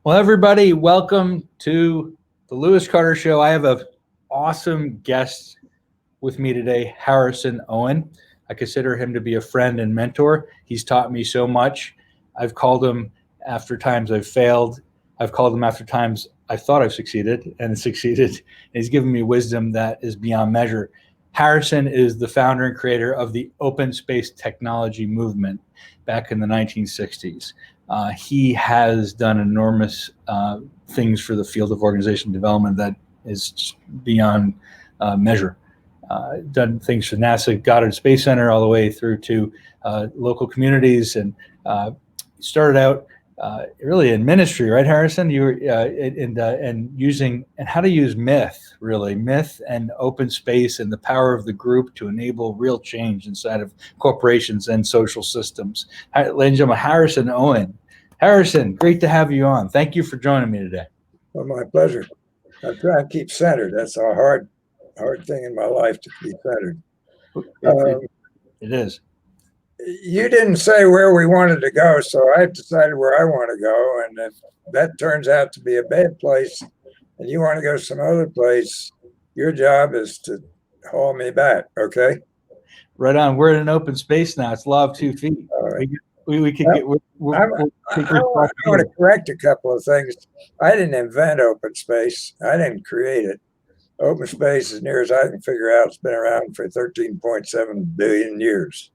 Well, everybody, welcome to the Lewis Carter Show. I have an awesome guest with me today, Harrison Owen. I consider him to be a friend and mentor. He's taught me so much. I've called him after times I've failed. I've called him after times I thought I've succeeded and succeeded. He's given me wisdom that is beyond measure. Harrison is the founder and creator of the open space technology movement back in the 1960s. He has done enormous things for the field of organizational development that is just beyond measure. Done things for NASA Goddard Space Center all the way through to local communities, and started out really in ministry, right, Harrison? You were and using and how to use myth and open space and the power of the group to enable real change inside of corporations and social systems. Ladies and gentlemen, Harrison Owen. Harrison, great to have you on. Thank you for joining me today. Well, my pleasure. I try and keep centered. That's a hard thing in my life, to be centered. It is. You didn't say where we wanted to go, so I've decided where I want to go. And if that turns out to be a bad place and you want to go some other place, your job is to haul me back, okay? Right on. We're in an open space now. It's law of 2 feet. All right. We can get. I want to correct a couple of things. I didn't invent open space. I didn't create it. Open space, as near as I can figure out, has been around for 13.7 billion years.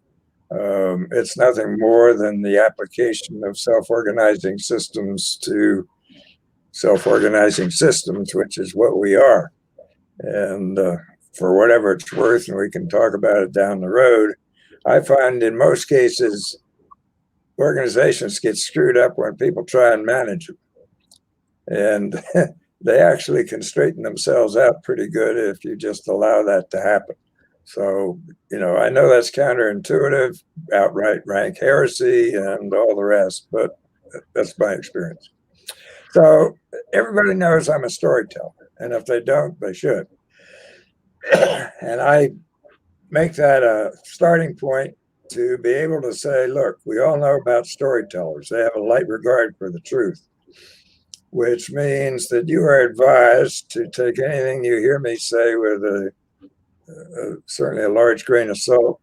It's nothing more than the application of self-organizing systems to self-organizing systems, which is what we are. And for whatever it's worth, and we can talk about it down the road, I find in most cases, organizations get screwed up when people try and manage them. And they actually can straighten themselves out pretty good if you just allow that to happen. So, I know that's counterintuitive, outright rank heresy, and all the rest, but that's my experience. So everybody knows I'm a storyteller, and if they don't, they should. And I make that a starting point to be able to say, look, we all know about storytellers. They have a light regard for the truth, which means that you are advised to take anything you hear me say with certainly a large grain of salt.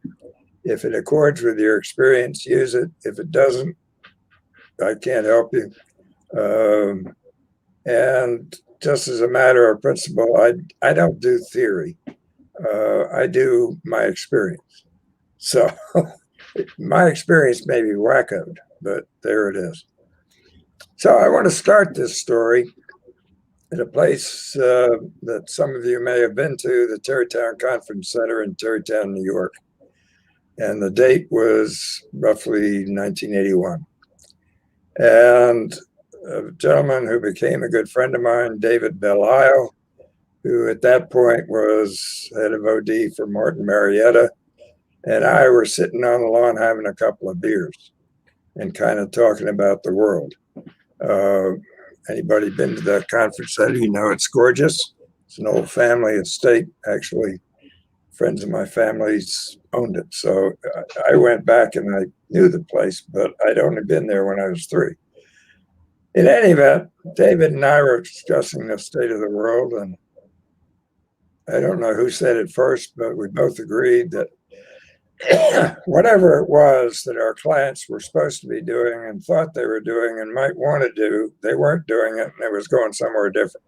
If it accords with your experience, use it. If it doesn't, I can't help you. And just as a matter of principle, I don't do theory. I do my experience. So my experience may be wackoed, but there it is. So I want to start this story at a place that some of you may have been to, the Tarrytown Conference Center in Tarrytown, New York. And the date was roughly 1981. And a gentleman who became a good friend of mine, David Belle-Isle, who at that point was head of OD for Martin Marietta, and I were sitting on the lawn having a couple of beers and kind of talking about the world. Anybody been to that conference center? It's gorgeous. It's an old family estate. Actually, friends of my family's owned it. So I went back and I knew the place, but I'd only been there when I was 3. In any event, David and I were discussing the state of the world, and I don't know who said it first, but we both agreed that whatever it was that our clients were supposed to be doing and thought they were doing and might want to do, they weren't doing it, and it was going somewhere different.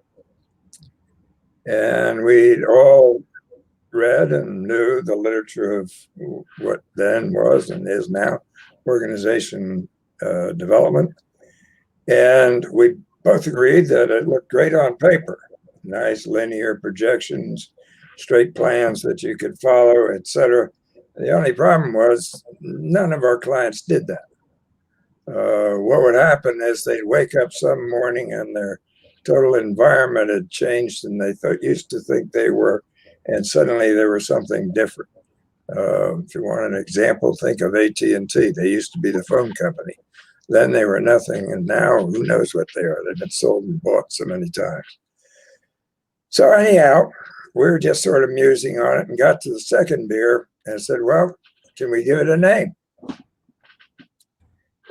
And we'd all read and knew the literature of what then was and is now organization development. And we both agreed that it looked great on paper. Nice linear projections, straight plans that you could follow, etc. The only problem was none of our clients did that. What would happen is they'd wake up some morning and their total environment had changed, and they used to think they were, and suddenly there was something different. If you want an example, think of AT&T. They used to be the phone company. Then they were nothing, and now who knows what they are. They've been sold and bought so many times. So anyhow, we were just sort of musing on it and got to the second beer and said, well, can we give it a name?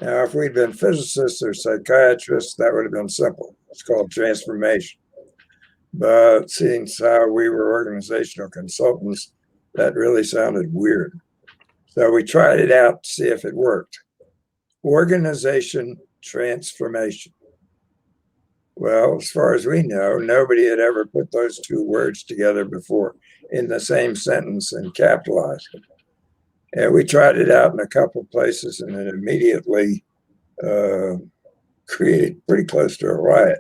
Now, if we'd been physicists or psychiatrists, that would have been simple. It's called transformation. But seeing how we were organizational consultants, that really sounded weird. So we tried it out to see if it worked. Organization transformation. Well, as far as we know, nobody had ever put those two words together before in the same sentence and capitalized it. And we tried it out in a couple of places, and it immediately created pretty close to a riot.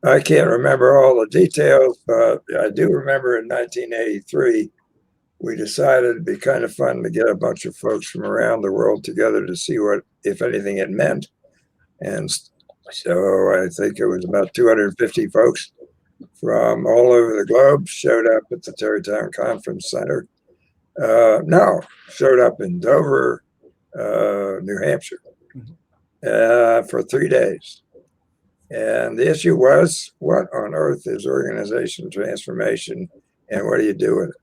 I can't remember all the details, but I do remember in 1983, we decided it'd be kind of fun to get a bunch of folks from around the world together to see what, if anything, it meant. And so I think it was about 250 folks from all over the globe showed up at the Tarrytown Conference Center. No, showed up in Dover, New Hampshire, for 3 days. And the issue was, what on earth is organization transformation, and what do you do with it?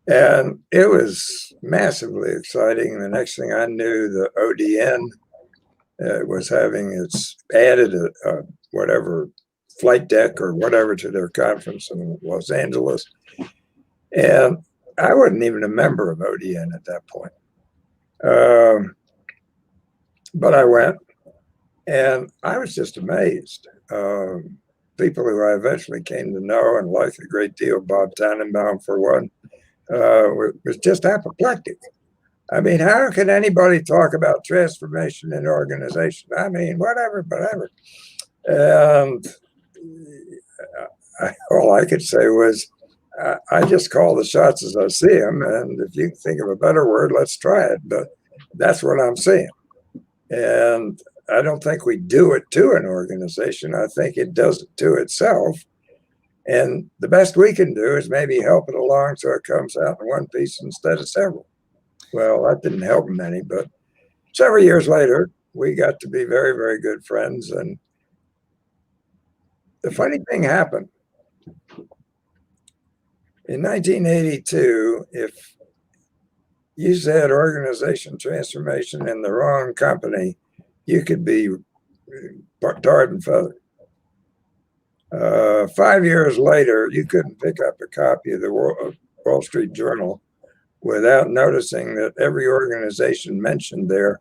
And it was massively exciting. The next thing I knew, the ODN was having its added a whatever flight deck or whatever to their conference in Los Angeles. And I wasn't even a member of ODN at that point. But I went, and I was just amazed. People who I eventually came to know and like a great deal, Bob Tannenbaum for one, was just apoplectic. I mean, how can anybody talk about transformation in organization? I mean, whatever. And all I could say was, I just call the shots as I see them. And if you can think of a better word, let's try it. But that's what I'm seeing. And I don't think we do it to an organization. I think it does it to itself. And the best we can do is maybe help it along so it comes out in one piece instead of several. Well, that didn't help them any, but several years later, we got to be very, very good friends. And the funny thing happened. In 1982, if you said organization transformation in the wrong company, you could be tarred and feathered. 5 years later, you couldn't pick up a copy of the Wall Street Journal without noticing that every organization mentioned there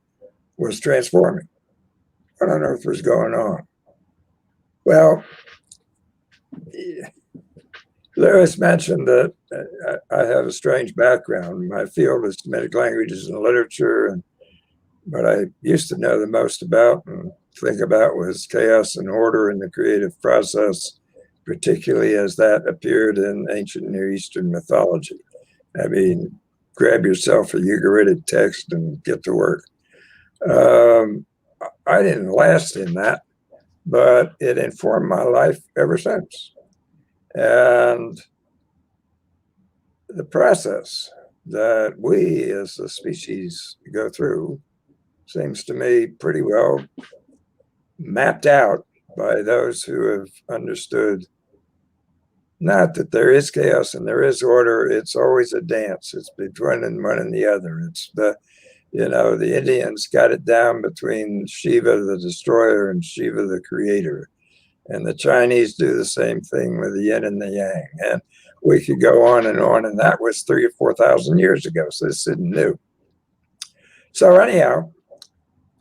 was transforming. What on earth was going on? Well, Lewis mentioned that I have a strange background. My field is Semitic languages and literature, and what I used to know the most about and think about was chaos and order in the creative process, particularly as that appeared in ancient Near Eastern mythology. I mean, grab yourself a Ugaritic text and get to work. I didn't last in that, but it informed my life ever since. And the process that we as a species go through seems to me pretty well mapped out by those who have understood not that there is chaos and there is order. It's always a dance. It's between one and the other. It's the Indians got it down between Shiva the destroyer and Shiva the creator. And the Chinese do the same thing with the yin and the yang. And we could go on. And that was 3,000 or 4,000 years ago. So this isn't new. So anyhow,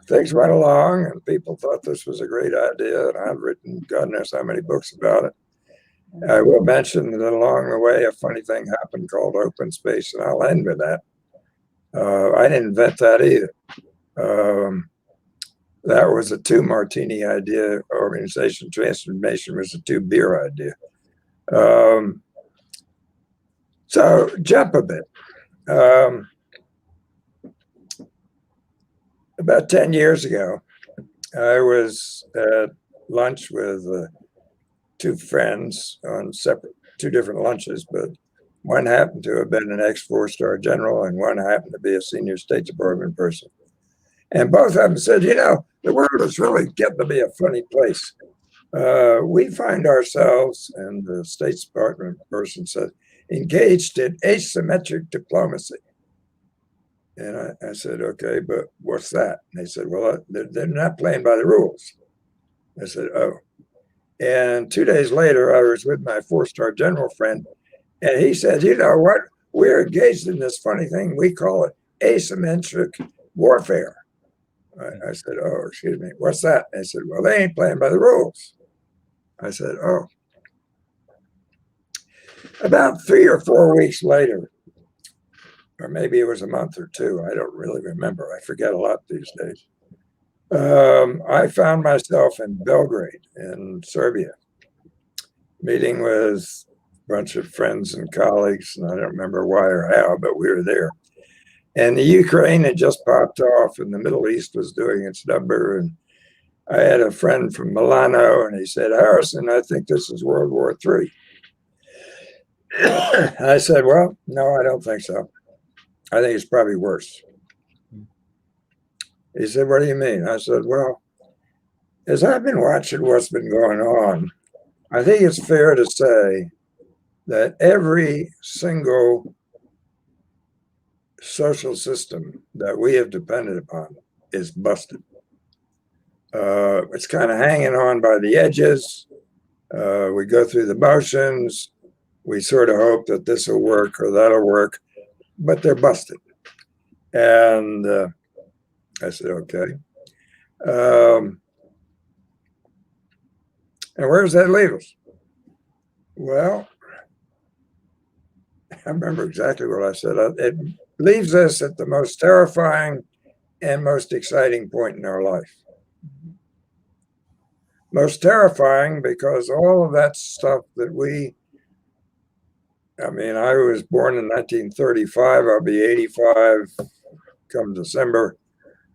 things went along and people thought this was a great idea. And I've written God knows how many books about it. I will mention that along the way, a funny thing happened called open space. And I'll end with that. I didn't invent that either. That was a 2-martini idea. Organization transformation was a 2-beer idea. So jump a bit. About 10 years ago, I was at lunch with 2 friends on two different lunches, but one happened to have been an ex-4-star general and one happened to be a senior State Department person. And both of them said, the world is really getting to be a funny place. We find ourselves, and the State Department person said, engaged in asymmetric diplomacy. And I said, okay, but what's that? And they said, well, they're not playing by the rules. I said, oh. And 2 days later, I was with my four-star general friend, and he said, you know what? We're engaged in this funny thing. We call it asymmetric warfare. I said, oh, excuse me, what's that? They said, well, they ain't playing by the rules. I said, oh. About 3 or 4 weeks later, or maybe it was a month or two, I don't really remember. I forget a lot these days. I found myself in Belgrade in Serbia, meeting with a bunch of friends and colleagues, and I don't remember why or how, but we were there. And the Ukraine had just popped off, and the Middle East was doing its number. And I had a friend from Milano, and he said, Harrison, I think this is World War III. I said, well, no, I don't think so. I think it's probably worse. He said, what do you mean? I said, well, as I've been watching what's been going on, I think it's fair to say that every single social system that we have depended upon is busted. It's kind of hanging on by the edges. We go through the motions. We sort of hope that this will work or that'll work, but they're busted. And I said, okay. And where does that leave us? Well, I remember exactly what I said. It leaves us at the most terrifying and most exciting point in our life. Most terrifying because all of that stuff that I was born in 1935. I'll be 85 come December.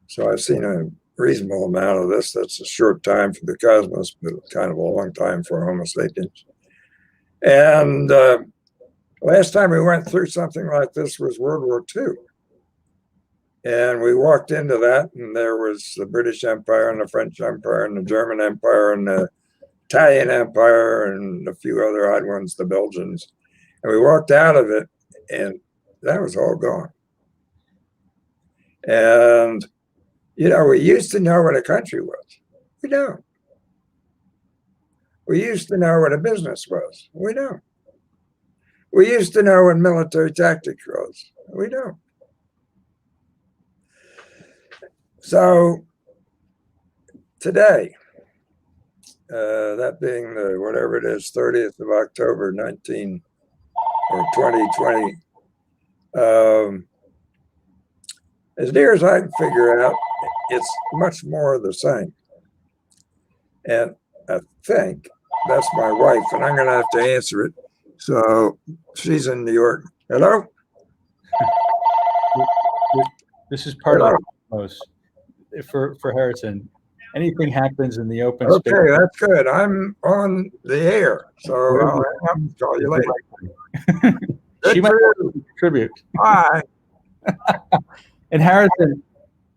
So I've seen a reasonable amount of this. That's a short time for the cosmos, but kind of a long time for Homo sapiens. And last time we went through something like this was World War II. And we walked into that, and there was the British Empire and the French Empire and the German Empire and the Italian Empire and a few other odd ones, the Belgians. And we walked out of it, and that was all gone. And, you know, we used to know what a country was. We don't. We used to know what a business was. We don't. We used to know what military tactics was. We don't. So today, that being the whatever it is, 30th of October, 2020, as near as I can figure out, it's much more of the same. And I think that's my wife, and I'm going to have to answer it. So she's in New York. Hello? This is part of the cosmos for Harrison. Anything happens in the open space. Okay, that's good. I'm on the air, so I'll hang up and call you later. She might contribute. Bye. And Harrison,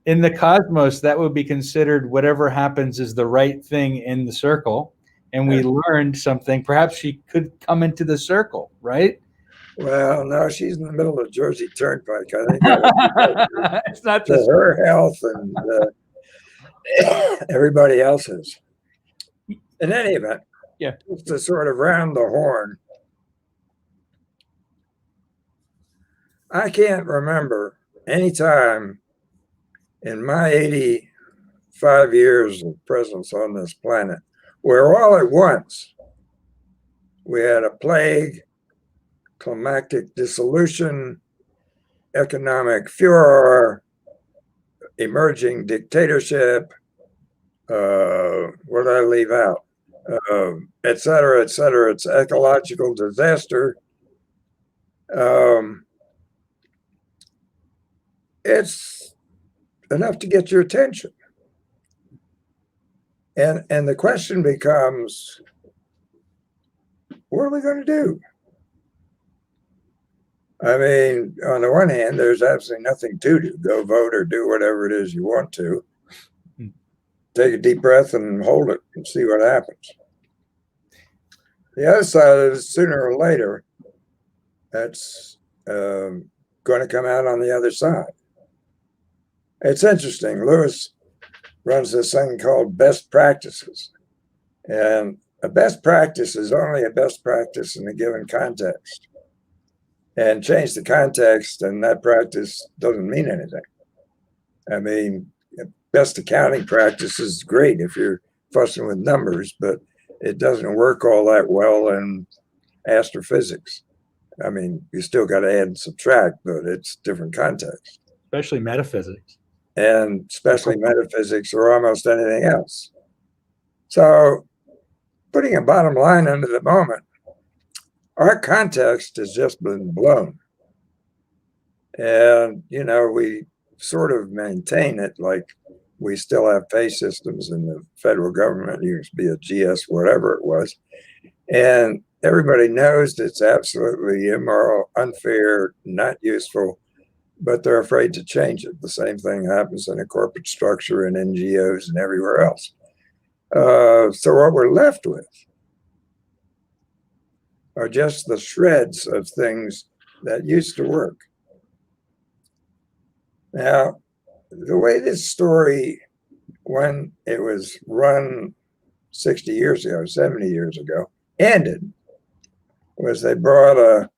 in the cosmos, that would be considered whatever happens is the right thing in the circle. And we learned something. Perhaps she could come into the circle, right? Well, no, she's in the middle of Jersey Turnpike. I think it's not to her health and everybody else's. In any event, yeah, just to sort of round the horn, I can't remember any time in my 85 years of presence on this planet where all at once we had a plague, climactic dissolution, economic furor, emerging dictatorship, what did I leave out? Et cetera, et cetera. It's ecological disaster. It's enough to get your attention. And the question becomes, what are we going to do? I mean, on the one hand, there's absolutely nothing to do. Go vote or do whatever it is you want to. Take a deep breath and hold it and see what happens. The other side is sooner or later, that's going to come out on the other side. It's interesting. Lewis runs this thing called best practices. And a best practice is only a best practice in a given context. And change the context, and that practice doesn't mean anything. I mean, best accounting practice is great if you're fussing with numbers, but it doesn't work all that well in astrophysics. I mean, you still got to add and subtract, but it's different context. Especially metaphysics. And especially metaphysics or almost anything else. So putting a bottom line under the moment, our context has just been blown. And, you know, we sort of maintain it like we still have pay systems in the federal government, used to be a GS, whatever it was. And everybody knows it's absolutely immoral, unfair, not useful, but they're afraid to change it. The same thing happens in a corporate structure and NGOs and everywhere else. So what we're left with are just the shreds of things that used to work. Now, the way this story, when it was run 60 years ago, 70 years ago, ended was they brought a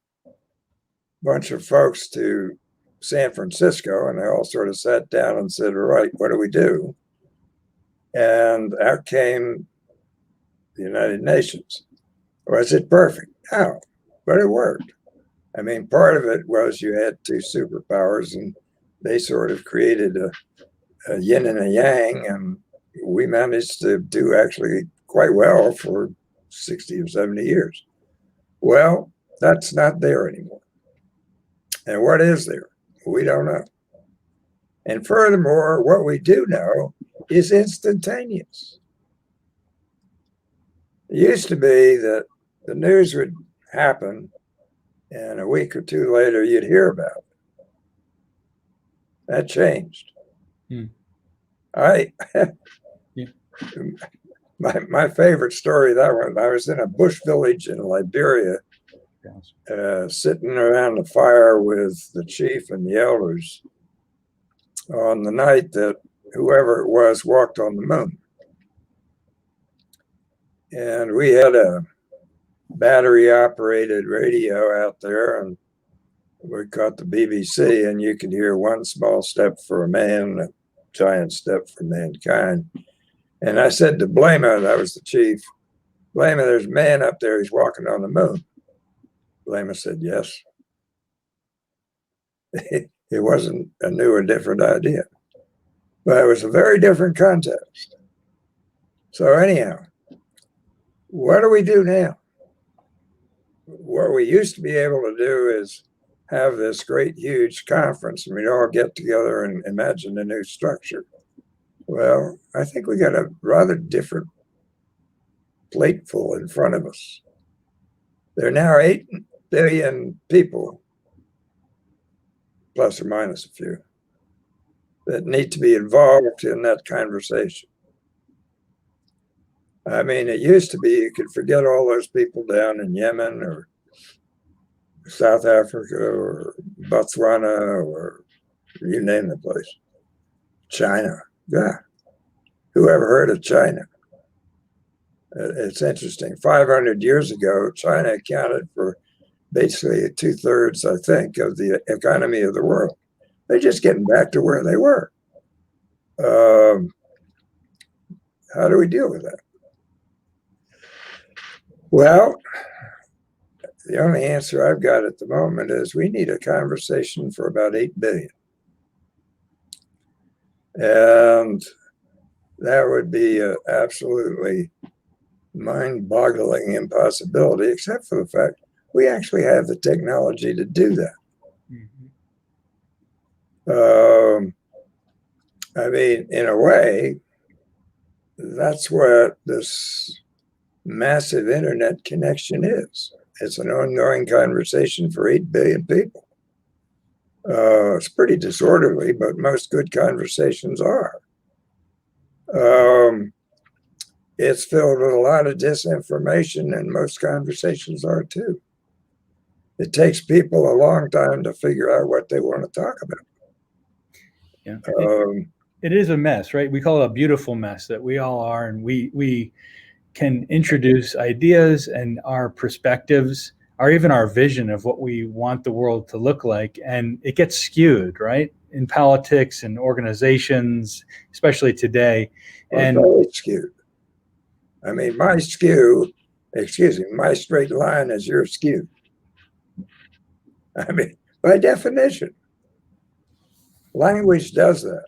bunch of folks to San Francisco, and they all sort of sat down and said, all right, what do we do? And out came the United Nations. Was it perfect? No, but it worked. I mean, part of it was you had two superpowers, and they sort of created a yin and a yang, and we managed to do actually quite well for 60 or 70 years. Well, that's not there anymore. And what is there? We don't know. And furthermore, what we do know is instantaneous. It used to be that the news would happen, and a week or two later, you'd hear about it. That changed. My favorite story, that one, I was in a bush village in Liberia, sitting around the fire with the chief and the elders on the night that whoever it was walked on the moon. And we had a battery operated radio out there, and we caught the BBC, and you could hear one small step for a man, a giant step for mankind. And I said to Blema, that was the chief, Blema, there's a man up there, he's walking on the moon. Blema said, yes. It wasn't a new or different idea, but it was a very different context. So anyhow, what do we do now? What we used to be able to do is have this great, huge conference, and we'd all get together and imagine a new structure. Well, I think we got a rather different plateful in front of us. There are now 8 billion people, plus or minus a few, that need to be involved in that conversation. I mean, it used to be you could forget all those people down in Yemen or South Africa or Botswana or you name the place. China. Yeah. Who ever heard of China? It's interesting. 500 years ago, China accounted for basically 2/3, I think, of the economy of the world. They're just getting back to where they were. How do we deal with that? Well, the only answer I've got at the moment is we need a conversation for about 8 billion. And that would be an absolutely mind-boggling impossibility, except for the fact we actually have the technology to do that. I mean, in a way, that's what this massive internet connection is. It's an ongoing conversation for 8 billion people. It's pretty disorderly, but most good conversations are. It's filled with a lot of disinformation, and most conversations are too. It takes people a long time to figure out what they want to talk about. Yeah. Um, It is a mess, right? We call it a beautiful mess that we all are, and we can introduce ideas and our perspectives, or even our vision of what we want the world to look like, and it gets skewed, right? In politics and organizations, especially today. it's And always skewed. I mean, my straight line is your skew. I mean, by definition, language does that.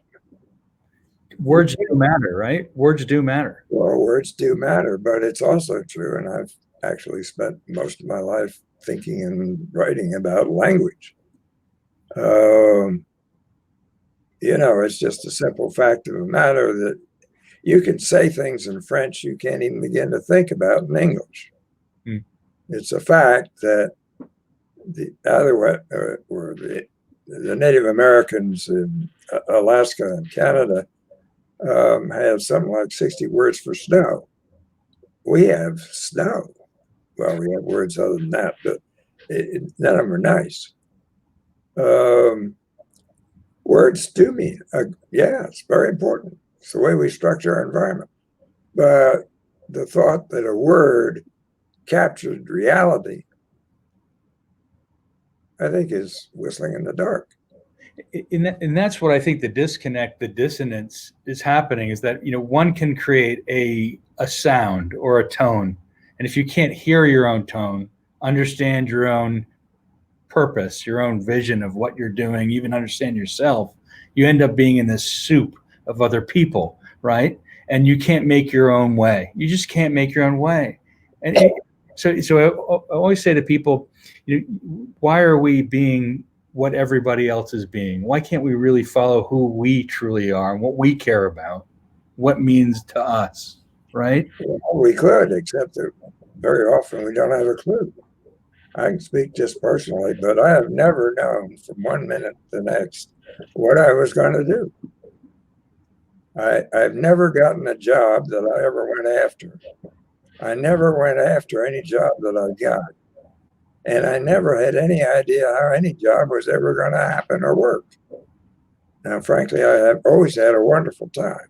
words do matter, right? Words do matter. Well, words do matter, but it's also true, and I've actually spent most of my life thinking and writing about language. It's just a simple fact of the matter that you can say things in French you can't even begin to think about in English. Hmm. It's a fact that the Native Americans in Alaska and Canada have something like 60 words for snow. We have snow. Well, we have words other than that, but none of them are nice. Words do mean, yeah, it's very important. It's the way we structure our environment. But the thought that a word captured reality, I think, is whistling in the dark. And that's what I think the disconnect, the dissonance is happening, is that, one can create a sound or a tone. And if you can't hear your own tone, understand your own purpose, your own vision of what you're doing, even understand yourself, you end up being in this soup of other people, right? And you can't make your own way. You just can't make your own way. And so I always say to people, why are we being what everybody else is being? Why can't we really follow who we truly are and what we care about, what means to us, right? Well, we could, except that very often we don't have a clue. I can speak just personally, but I have never known from one minute to the next what I was going to do. I've never gotten a job that I ever went after. I never went after any job that I got. And I never had any idea how any job was ever going to happen or work. Now, frankly, I have always had a wonderful time.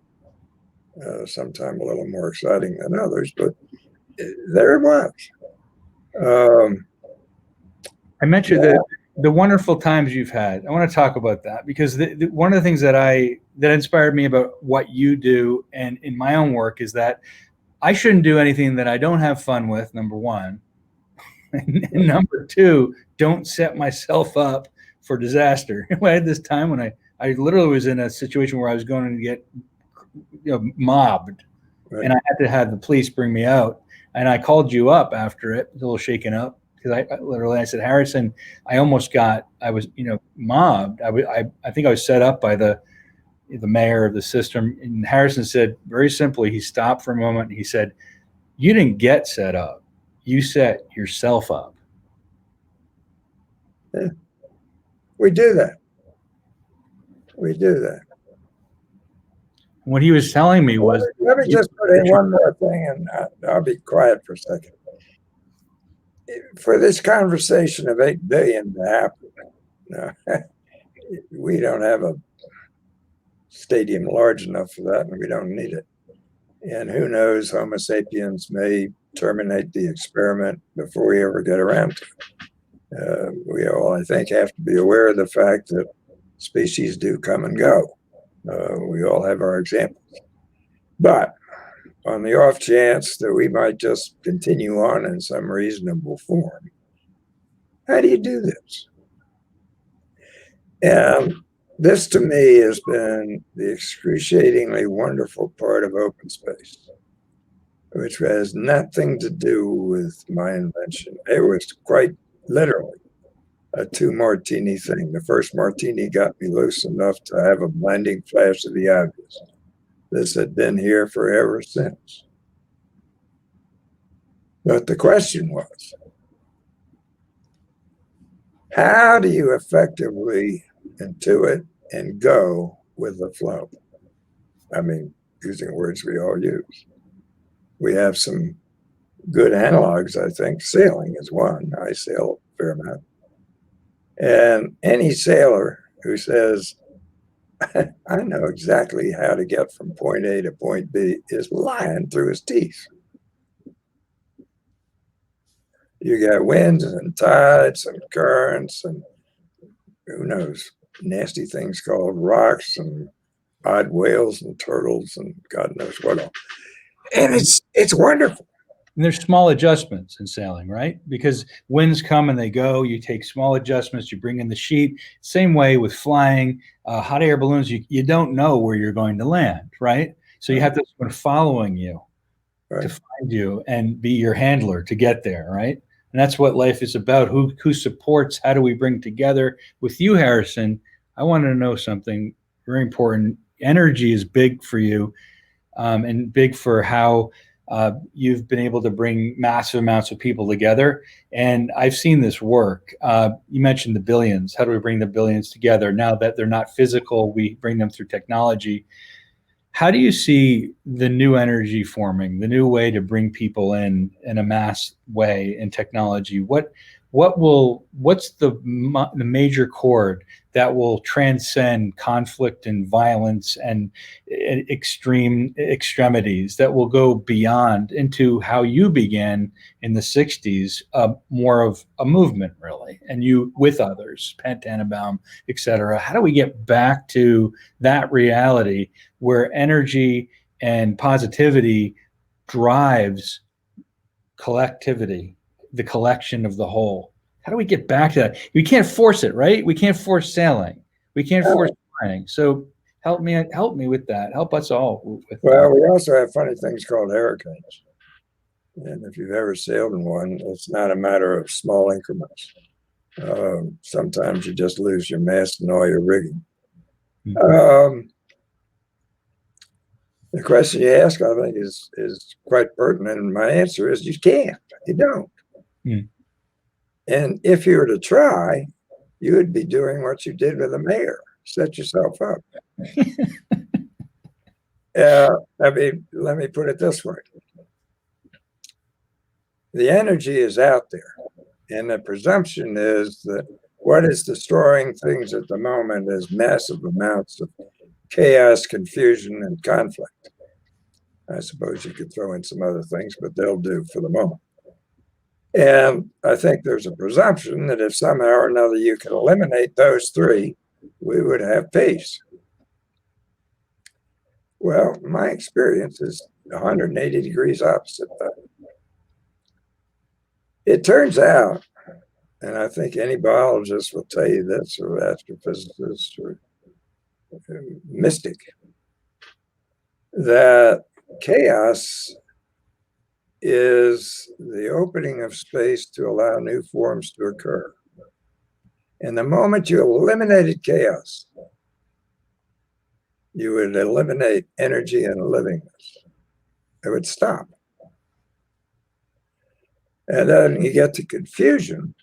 Sometimes a little more exciting than others, but there it was. I mentioned the wonderful times you've had. I want to talk about that because one of the things that inspired me about what you do and in my own work is that I shouldn't do anything that I don't have fun with, number one. And number two, don't set myself up for disaster. I had this time when I literally was in a situation where I was going to get mobbed, right. And I had to have the police bring me out. And I called you up after it, a little shaken up, because I said, Harrison, I was mobbed. I think I was set up by the mayor of the system. And Harrison said, very simply, he stopped for a moment. And he said, you didn't get set up. You set yourself up. Yeah. We do that. What he was telling me was... Let me just put in one more thing, and I'll be quiet for a second. For this conversation of 8 billion to happen, we don't have a stadium large enough for that, and we don't need it. And who knows, Homo sapiens may terminate the experiment before we ever get around to it. We all, I think, have to be aware of the fact that species do come and go. We all have our examples. But on the off chance that we might just continue on in some reasonable form, how do you do this? And this, to me, has been the excruciatingly wonderful part of open space, which has nothing to do with my invention. It was quite literally a 2-martini thing. The first martini got me loose enough to have a blinding flash of the obvious. This had been here forever since. But the question was, how do you effectively intuit and go with the flow? I mean, using words we all use. We have some good analogs, I think. Sailing is one. I sail a fair amount. And any sailor who says, I know exactly how to get from point A to point B is lying through his teeth. You got winds and tides and currents and who knows, nasty things called rocks and odd whales and turtles and God knows what all. And it's wonderful. And there's small adjustments in sailing, right? Because winds come and they go. You take small adjustments. You bring in the sheet. Same way with flying. Hot air balloons, you don't know where you're going to land, right? So you have to someone following you to find you and be your handler to get there, right? And that's what life is about. Who supports? How do we bring together? With you, Harrison, I wanted to know something very important. Energy is big for you, and big for how you've been able to bring massive amounts of people together. And I've seen this work. You mentioned the billions. How do we bring the billions together? Now that they're not physical, we bring them through technology. How do you see the new energy forming, the new way to bring people in a mass way in technology? What's the major chord that will transcend conflict and violence and extremities, that will go beyond into how you began in the 60s, more of a movement, really, and you with others, Pat Tannenbaum, et cetera? How do we get back to that reality where energy and positivity drives collectivity, the collection of the whole? How do we get back to that? We can't force it, right? We can't force sailing. We can't force flying. So help me with that. Help us all with Well, that. we also have funny things called hurricanes. And if you've ever sailed in one, it's not a matter of small increments. Sometimes you just lose your mast and all your rigging. The question you ask, I think, is quite pertinent. And my answer is you can't. You don't. And if you were to try, you would be doing what you did with the mayor. Set yourself up. Let me put it this way. The energy is out there. And the presumption is that what is destroying things at the moment is massive amounts of chaos, confusion, and conflict. I suppose you could throw in some other things, but they'll do for the moment. And I think there's a presumption that if somehow or another you can eliminate those three, we would have peace. Well, my experience is 180 degrees opposite that. It turns out, and I think any biologist will tell you this, or astrophysicist, or mystic, that chaos is the opening of space to allow new forms to occur. And the moment you eliminated chaos, you would eliminate energy and livingness. It would stop. And then you get to confusion.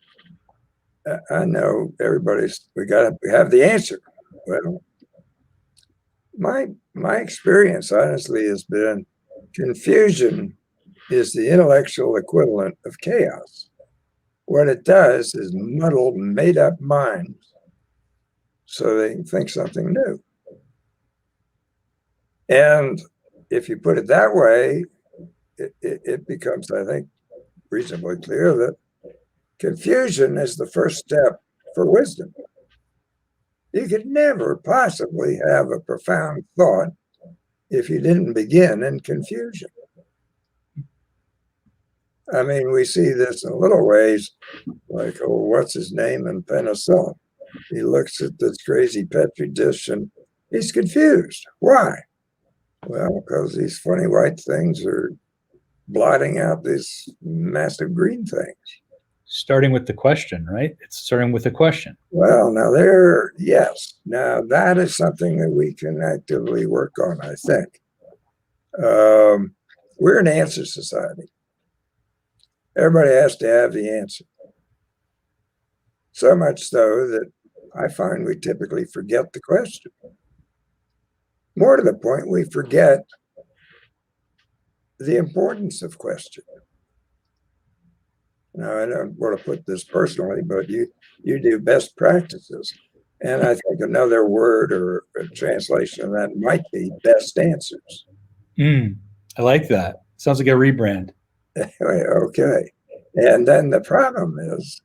I know we got to have the answer. Well, my experience, honestly, has been confusion is the intellectual equivalent of chaos. What it does is muddle made-up minds so they can think something new. And if you put it that way, it becomes, I think, reasonably clear that confusion is the first step for wisdom. You could never possibly have a profound thought if you didn't begin in confusion. I mean, we see this in little ways, like, oh, what's his name in penicillin? He looks at this crazy Petri dish and he's confused. Why? Well, because these funny white things are blotting out these massive green things. Starting with the question, right? It's starting with a question. Well, yes. Now that is something that we can actively work on, I think. We're an answer society. Everybody has to have the answer. So much so that I find we typically forget the question. More to the point, we forget the importance of question. Now, I don't want to put this personally, but you do best practices. And I think another word or a translation of that might be best answers. I like that. Sounds like a rebrand. Okay. And then the problem is,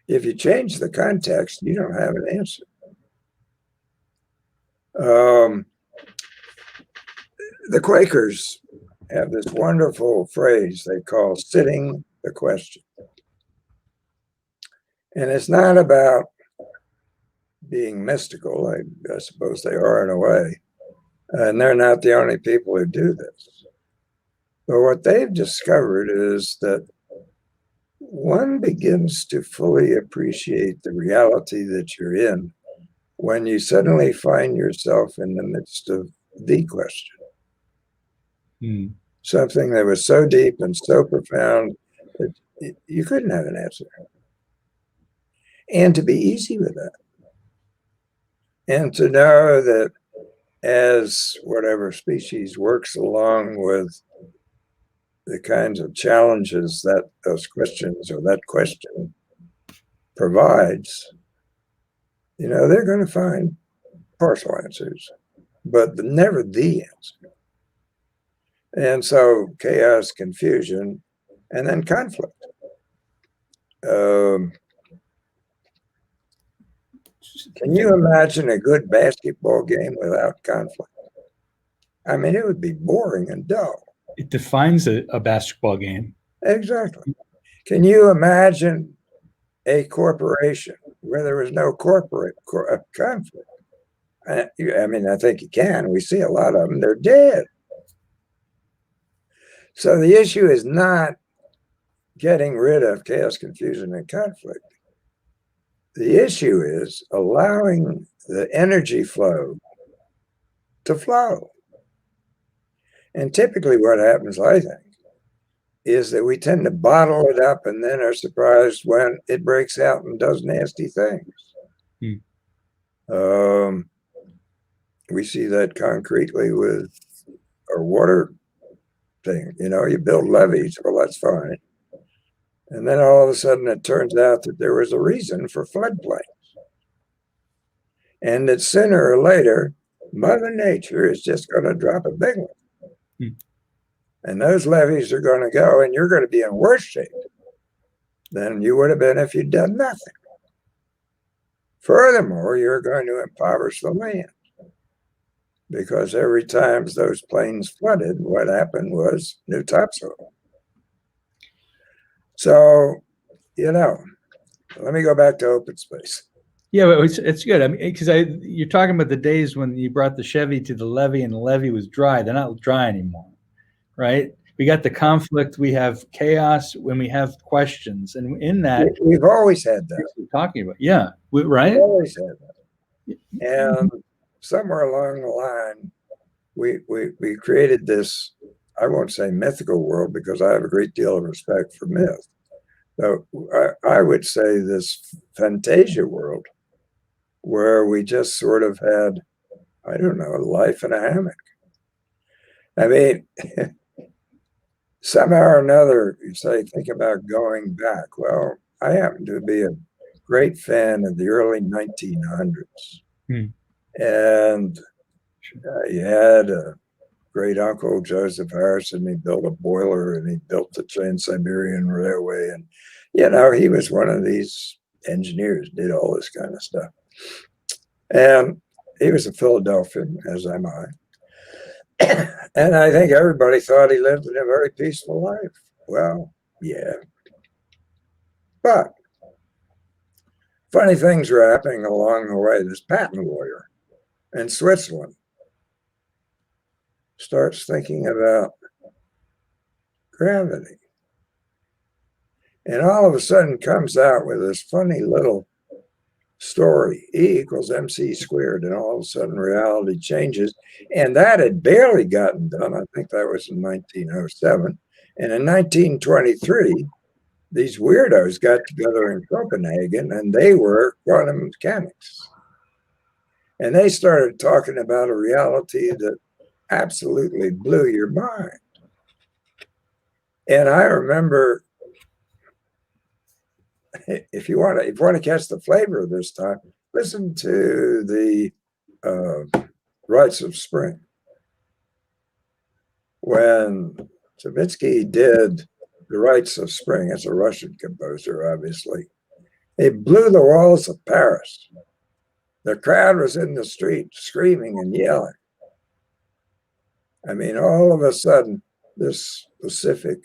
if you change the context, you don't have an answer. The Quakers have this wonderful phrase they call sitting the question. And it's not about being mystical. I suppose they are in a way. And they're not the only people who do this. But what they've discovered is that one begins to fully appreciate the reality that you're in when you suddenly find yourself in the midst of the question. Something that was so deep and so profound that you couldn't have an answer. And to be easy with that. And to know that as whatever species works along with the kinds of challenges that those questions or that question provides, they're going to find partial answers, but never the answer. And so chaos, confusion, and then conflict. Can you imagine a good basketball game without conflict? I mean, it would be boring and dull. It defines a basketball game. Exactly. Can you imagine a corporation where there was no corporate conflict? I mean, I think you can. We see a lot of them. They're dead. So the issue is not getting rid of chaos, confusion, and conflict. The issue is allowing the energy flow to flow. And typically what happens, I think, is that we tend to bottle it up and then are surprised when it breaks out and does nasty things. We see that concretely with our water thing. You build levees, well, that's fine. And then all of a sudden it turns out that there was a reason for floodplains. And that sooner or later, Mother Nature is just going to drop a big one. And those levees are going to go, and you're going to be in worse shape than you would have been if you'd done nothing. Furthermore, you're going to impoverish the land, because every time those plains flooded, what happened was new topsoil. So, let me go back to open space. Yeah, but it's good. I mean, because you're talking about the days when you brought the Chevy to the levee and the levee was dry. They're not dry anymore, right? We got the conflict. We have chaos when we have questions, and in that, we've always had that. We're talking about, yeah, right. We've always had that, and somewhere along the line, we created this. I won't say mythical world, because I have a great deal of respect for myth. So I would say this fantasia world, where we just sort of had, I don't know, life in a hammock. I mean, somehow or another, you say, think about going back. Well, I happen to be a great fan of the early 1900s. And you had a great uncle, Joseph Harrison. He built a boiler and he built the Trans-Siberian Railway. And, he was one of these engineers, did all this kind of stuff. And he was a Philadelphian, as am I. And I think everybody thought he lived in a very peaceful life. Well, yeah. But funny things were happening along the way. This patent lawyer in Switzerland starts thinking about gravity. And all of a sudden comes out with this funny little story, E equals MC squared, and all of a sudden reality changes. And that had barely gotten done. I think that was in 1907. And in 1923, these weirdos got together in Copenhagen, and they were quantum mechanics. And they started talking about a reality that absolutely blew your mind. And I remember if you want to catch the flavor of this time, listen to the Rites of Spring. When Stravinsky did the Rites of Spring, as a Russian composer, obviously, it blew the walls of Paris. The crowd was in the street screaming and yelling. I mean, all of a sudden, this specific,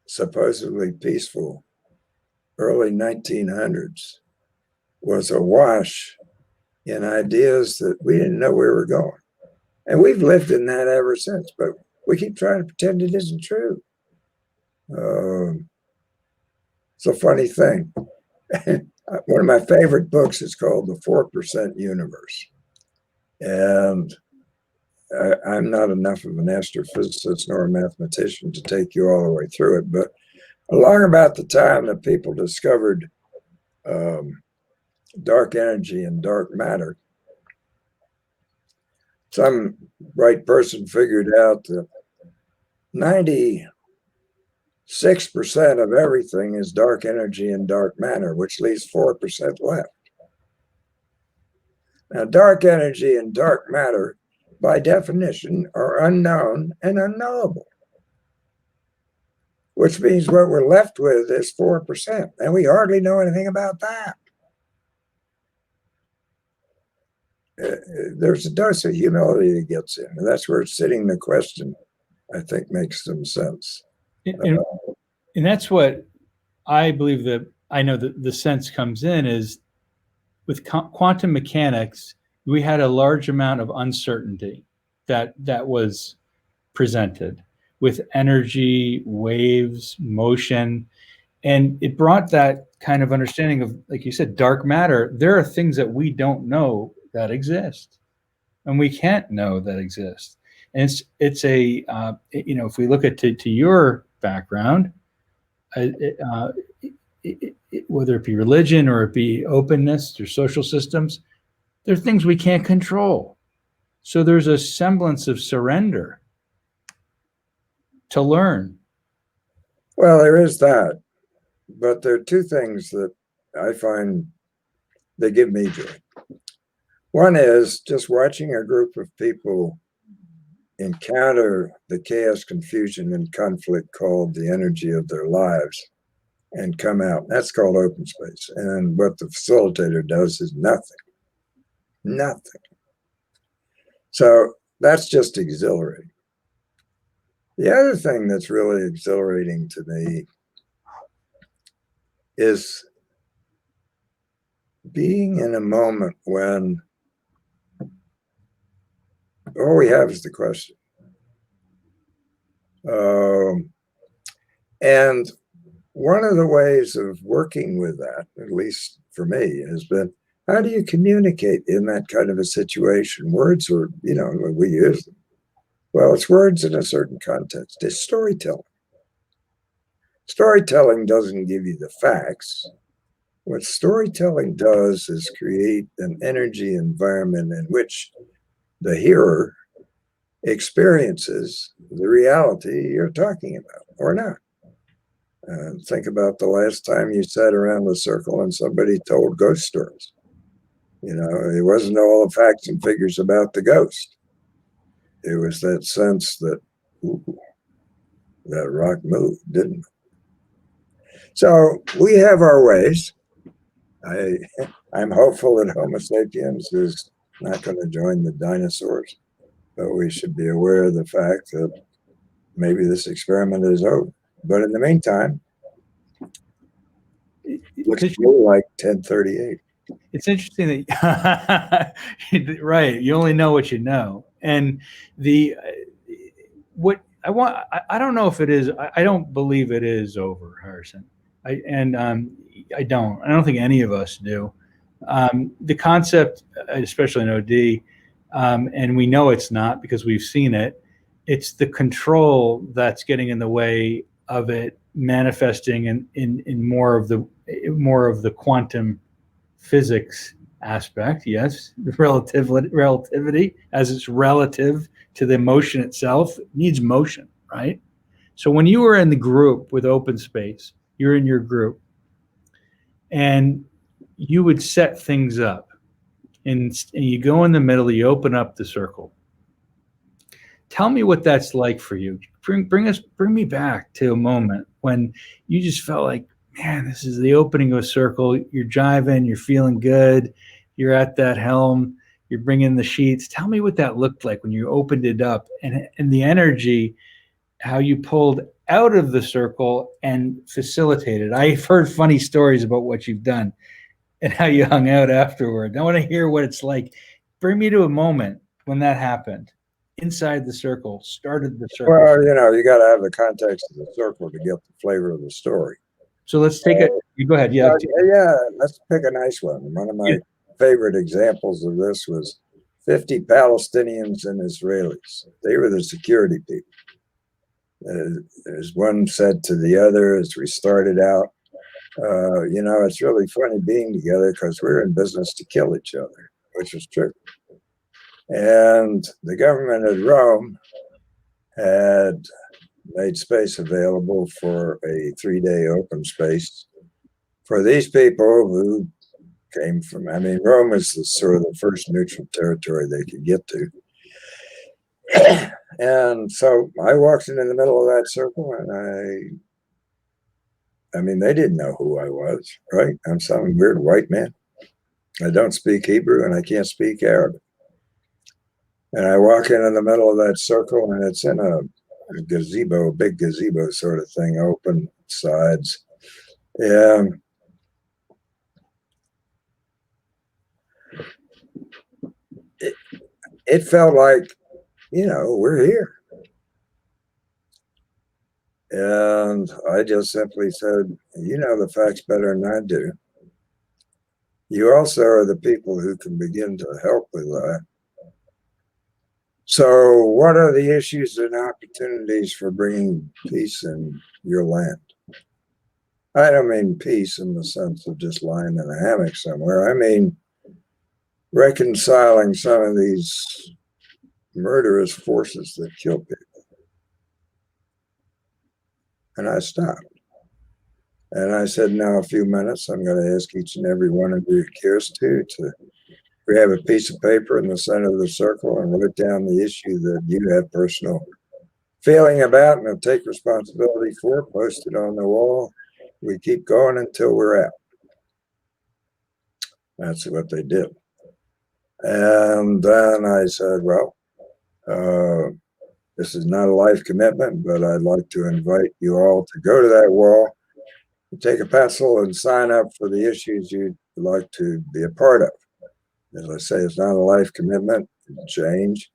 supposedly peaceful early 1900s was awash in ideas that we didn't know where we were going. And we've lived in that ever since, but we keep trying to pretend it isn't true. It's a funny thing. One of my favorite books is called The 4% Universe. And I'm not enough of an astrophysicist nor a mathematician to take you all the way through it, but along about the time that people discovered dark energy and dark matter, some bright person figured out that 96% of everything is dark energy and dark matter, which leaves 4% left. Now, dark energy and dark matter, by definition, are unknown and unknowable, which means what we're left with is 4%, and we hardly know anything about that. There's a dose of humility that gets in, and that's where sitting the question, I think, makes some sense. And that's what I believe that I know that the sense comes in is with quantum mechanics, we had a large amount of uncertainty that was presented with energy, waves, motion, and it brought that kind of understanding of, like you said, dark matter. There are things that we don't know that exist, and we can't know that exist. And it's a if we look at to your background, whether it be religion or it be openness or social systems, there are things we can't control. So there's a semblance of surrender to learn. Well, there is that, but there are two things that I find they give me joy. One is just watching a group of people encounter the chaos, confusion, and conflict called the energy of their lives and come out. That's called open space. And what the facilitator does is nothing. So that's just exhilarating. The other thing that's really exhilarating to me is being in a moment when all we have is the question. And one of the ways of working with that, at least for me, has been, how do you communicate in that kind of a situation? Words are, we use them. Well, it's words in a certain context. It's storytelling. Storytelling doesn't give you the facts. What storytelling does is create an energy environment in which the hearer experiences the reality you're talking about, or not. Think about the last time you sat around the circle and somebody told ghost stories. It wasn't all the facts and figures about the ghost. It was that sense that, ooh, that rock moved, didn't it? So we have our ways. I'm hopeful that Homo sapiens is not going to join the dinosaurs, but we should be aware of the fact that maybe this experiment is over. But in the meantime, it looks like 1038. It's interesting that right. You only know what you know, and what I want. I don't know if it is. I don't believe it is over, Harrison. I don't think any of us do. The concept, especially in OD, and we know it's not because we've seen it. It's the control that's getting in the way of it manifesting in more of the quantum physics aspect. Yes, relativity, as it's relative to the motion itself, needs motion, right? So when you were in the group with open space, you're in your group, and you would set things up, and you go in the middle, you open up the circle. Tell me what that's like for you. Bring me back to a moment when you just felt like, man, this is the opening of a circle. You're jiving, you're feeling good, you're at that helm, you're bringing the sheets. Tell me what that looked like when you opened it up, and the energy, how you pulled out of the circle and facilitated. I've heard funny stories about what you've done and how you hung out afterward. I want to hear what it's like. Bring me to a moment when that happened. Inside the circle, started the circle. Well, you got to have the context of the circle to get the flavor of the story. So let's take it. You go ahead. Yeah. Yeah, let's pick a nice one. One of my favorite examples of this was 50 Palestinians and Israelis. They were the security people. As one said to the other as we started out, it's really funny being together because we're in business to kill each other, which was true. And the government of Rome had made space available for a 3-day open space for these people who came from, Rome is sort of the first neutral territory they could get to. And so I walked into the middle of that circle, and they didn't know who I was, right? I'm some weird white man. I don't speak Hebrew and I can't speak Arabic. And I walk into the middle of that circle, and it's in a gazebo, a big gazebo sort of thing, open sides. And it felt like, we're here. And I just simply said, the facts better than I do. You also are the people who can begin to help with that. So what are the issues and opportunities for bringing peace in your land? I don't mean peace in the sense of just lying in a hammock somewhere. I mean reconciling some of these murderous forces that kill people. And I stopped. And I said, now a few minutes, I'm going to ask each and every one of you who cares to grab a piece of paper in the center of the circle and write down the issue that you have personal feeling about and take responsibility for, post it on the wall. We keep going until we're out. That's what they did. And then I said, well, this is not a life commitment, but I'd like to invite you all to go to that wall, take a pencil and sign up for the issues you'd like to be a part of. As I say, it's not a life commitment, it'll change,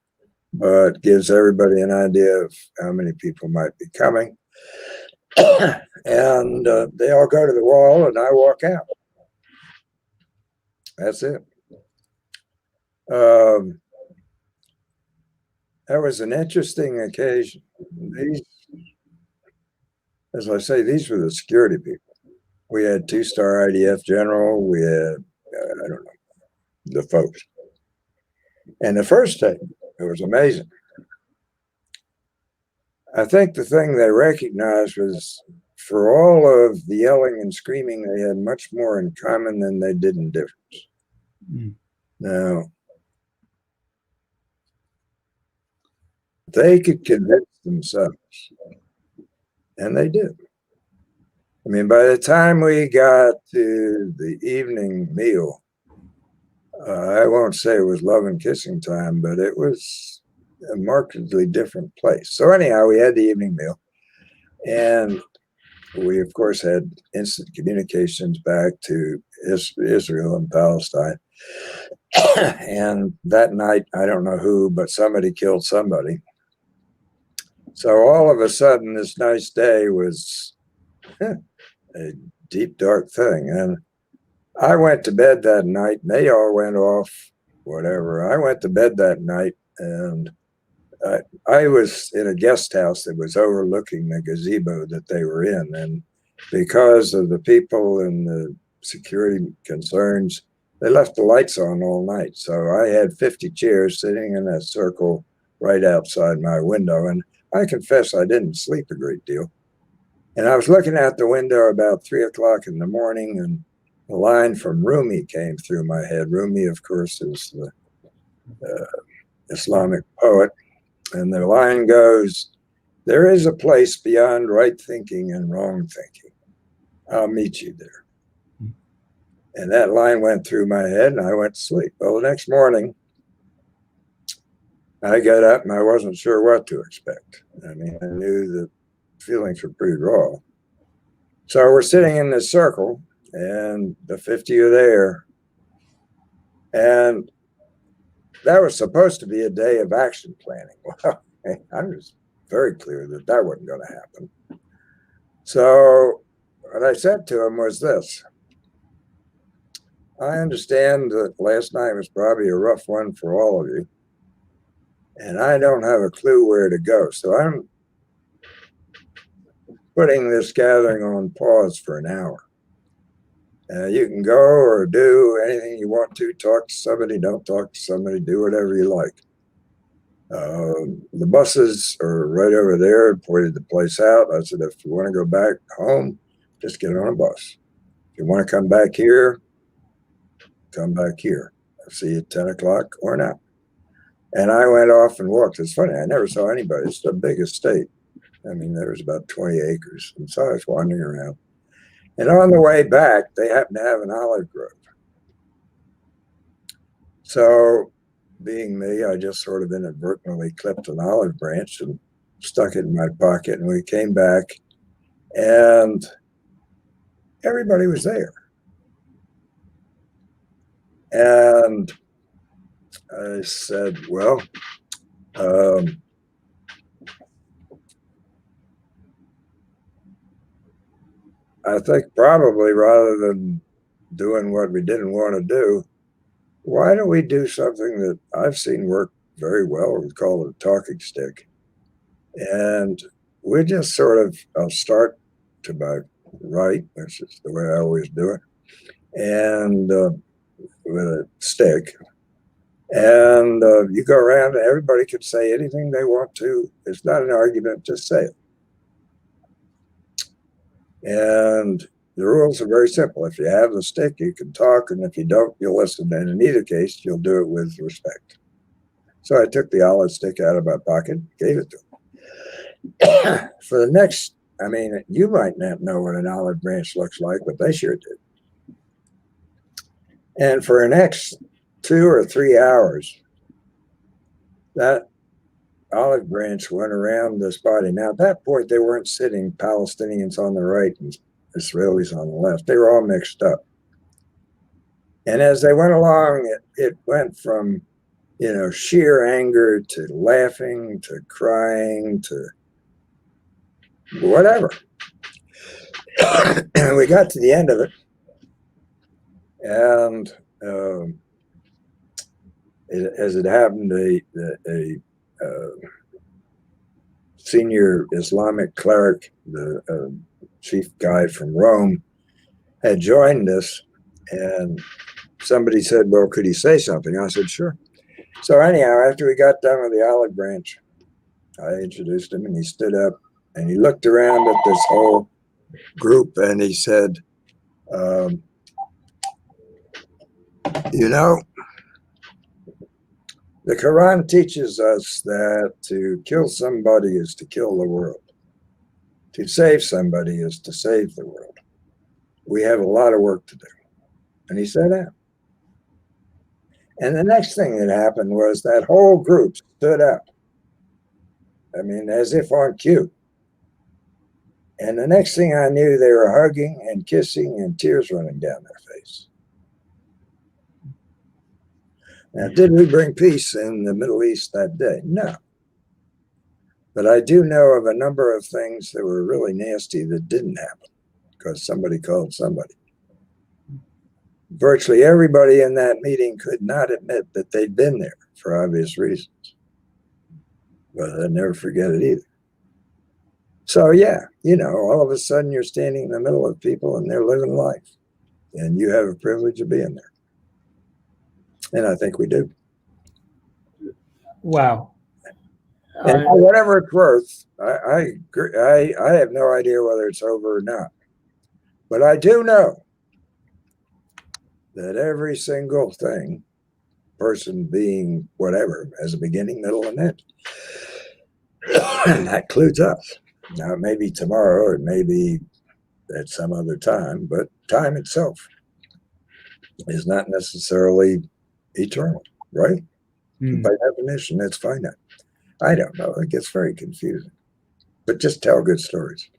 but gives everybody an idea of how many people might be coming. And they all go to the wall and I walk out. That's it. That was an interesting occasion. As I say, these were the security people. We had 2-star IDF general. We had, I don't know, the folks. And the first day, it was amazing. I think the thing they recognized was for all of the yelling and screaming, they had much more in common than they did in difference. Mm. Now, they could convince themselves, and they did. By the time we got to the evening meal, I won't say it was love and kissing time, but it was a markedly different place. So anyhow, we had the evening meal, and we, of course, had instant communications back to Israel and Palestine. And that night, I don't know who, but somebody killed somebody. So all of a sudden, this nice day was a deep, dark thing. And I went to bed that night, and they all went off, whatever. I went to bed that night, and I was in a guest house that was overlooking the gazebo that they were in. And because of the people and the security concerns, they left the lights on all night. So I had 50 chairs sitting in a circle right outside my window. And I confess I didn't sleep a great deal. And I was looking out the window about 3 o'clock in the morning, and a line from Rumi came through my head. Rumi, of course, is the Islamic poet. And the line goes, "There is a place beyond right thinking and wrong thinking. I'll meet you there." And that line went through my head and I went to sleep. Well, the next morning, I got up and I wasn't sure what to expect. I mean, I knew the feelings were pretty raw. So we're sitting in this circle and the 50 are there. And that was supposed to be a day of action planning. Well, I was very clear that that wasn't going to happen. So what I said to him was this: I understand that last night was probably a rough one for all of you, and I don't have a clue where to go. So I'm putting this gathering on pause for an hour. You can go or do anything you want to, talk to somebody, don't talk to somebody, do whatever you like. The buses are right over there, pointed the place out. I said, if you want to go back home, just get on a bus. If you want to come back here, come back here. I'll see you at 10 o'clock or not. And I went off and walked. It's funny, I never saw anybody. It's the big estate. I mean, there was about 20 acres. And so I was wandering around. And on the way back, they happened to have an olive grove. So being me, I just sort of inadvertently clipped an olive branch and stuck it in my pocket. And we came back and everybody was there. And I said, well, I think probably rather than doing what we didn't want to do, why don't we do something that I've seen work very well? We call it a talking stick. And we just sort of, I'll start to my right, which is the way I always do it, and with a stick. And you go around and everybody can say anything they want to. It's not an argument, just say it. And the rules are very simple. If you have the stick, you can talk, and if you don't, you'll listen. And in either case, you'll do it with respect. So I took the olive stick out of my pocket, gave it to him. For the next, I mean, you might not know what an olive branch looks like, but they sure did. And for the next 2 or 3 hours, that olive branch went around this body. Now, at that point, they weren't sitting Palestinians on the right and Israelis on the left. They were all mixed up. And as they went along, it went from, you know, sheer anger to laughing to crying to whatever. And we got to the end of it. And as it happened, a senior Islamic cleric, the chief guy from Rome, had joined us, and somebody said, well, could he say something? I said, sure. So anyhow, after we got done with the olive branch, I introduced him, and he stood up, and he looked around at this whole group, and he said, you know, the Quran teaches us that to kill somebody is to kill the world. To save somebody is to save the world. We have a lot of work to do. And he said that. And the next thing that happened was that whole group stood up. I mean, as if on cue. And the next thing I knew, they were hugging and kissing and tears running down their face. Now, did we bring peace in the Middle East that day? No. But I do know of a number of things that were really nasty that didn't happen because somebody called somebody. Virtually everybody in that meeting could not admit that they'd been there for obvious reasons. But I'd never forget it either. So, yeah, you know, all of a sudden you're standing in the middle of people and they're living life. And you have a privilege of being there. And I think we do. Wow. And whatever it's worth, I have no idea whether it's over or not. But I do know that every single thing, person, being, whatever, has a beginning, middle, and end. And that includes us. Now, it may be tomorrow, or it may be at some other time, but time itself is not necessarily eternal, right? By definition, it's finite. I don't know. It gets very confusing. But just tell good stories.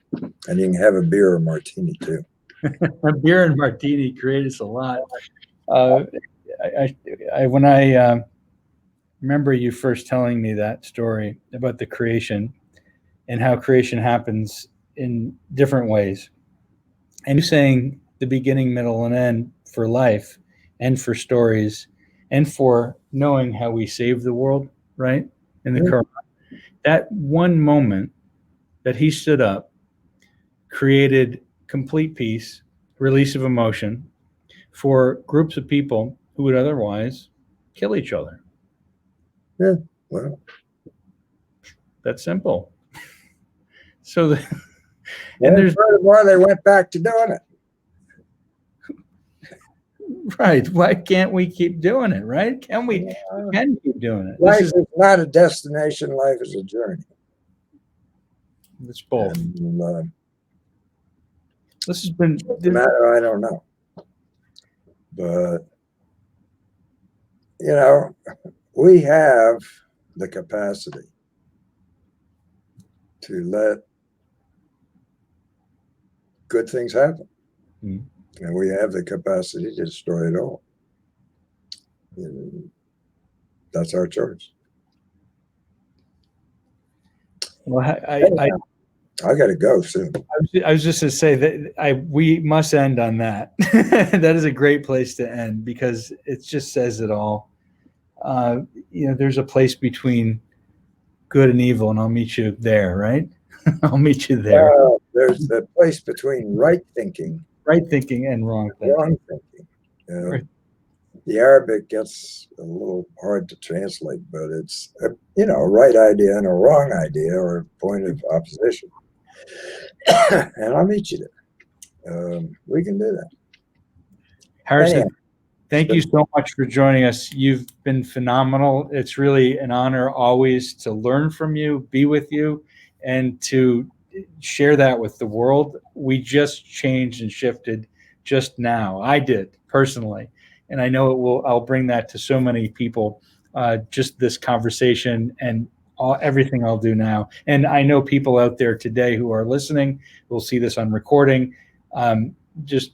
And you can have a beer or martini, too. A beer and martini create us a lot. When I remember you first telling me that story about the creation and how creation happens in different ways, and you saying the beginning, middle, and end for life, and for stories, and for knowing how we save the world, right? In the Quran, that one moment that he stood up created complete peace, release of emotion for groups of people who would otherwise kill each other. Yeah, well, that's simple. So, and there's furthermore, they went back to doing it. Right. Why can't we keep doing it? Right? Can we? We can keep doing it. Life is not a destination. Life is a journey. It's both. And, this has been. I don't know, but you know, we have the capacity to let good things happen. Mm-hmm. And we have the capacity to destroy it all. And that's our choice. Well, I got to go soon. I was just to say that we must end on that. That is a great place to end because it just says it all. There's a place between good and evil, and I'll meet you there, right? I'll meet you there. There's the place between right thinking and wrong thinking. Right. The Arabic gets a little hard to translate, but it's a right idea and a wrong idea or a point of opposition. And I'll meet you there. We can do that. Harrison, thank you so much for joining us. You've been phenomenal. It's really an honor always to learn from you, be with you, and to share that with the world. We just changed and shifted just now. I did personally, and I know I'll bring that to so many people. Just this conversation and everything I'll do now. And I know people out there today who are listening will see this on recording. Just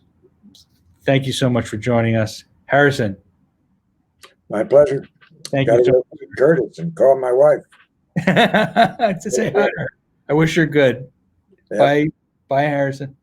thank you so much for joining us, Harrison. My pleasure. Thank you so much, Curtis, and call my wife to say hi. I wish you're good. Yep. Bye, Harrison.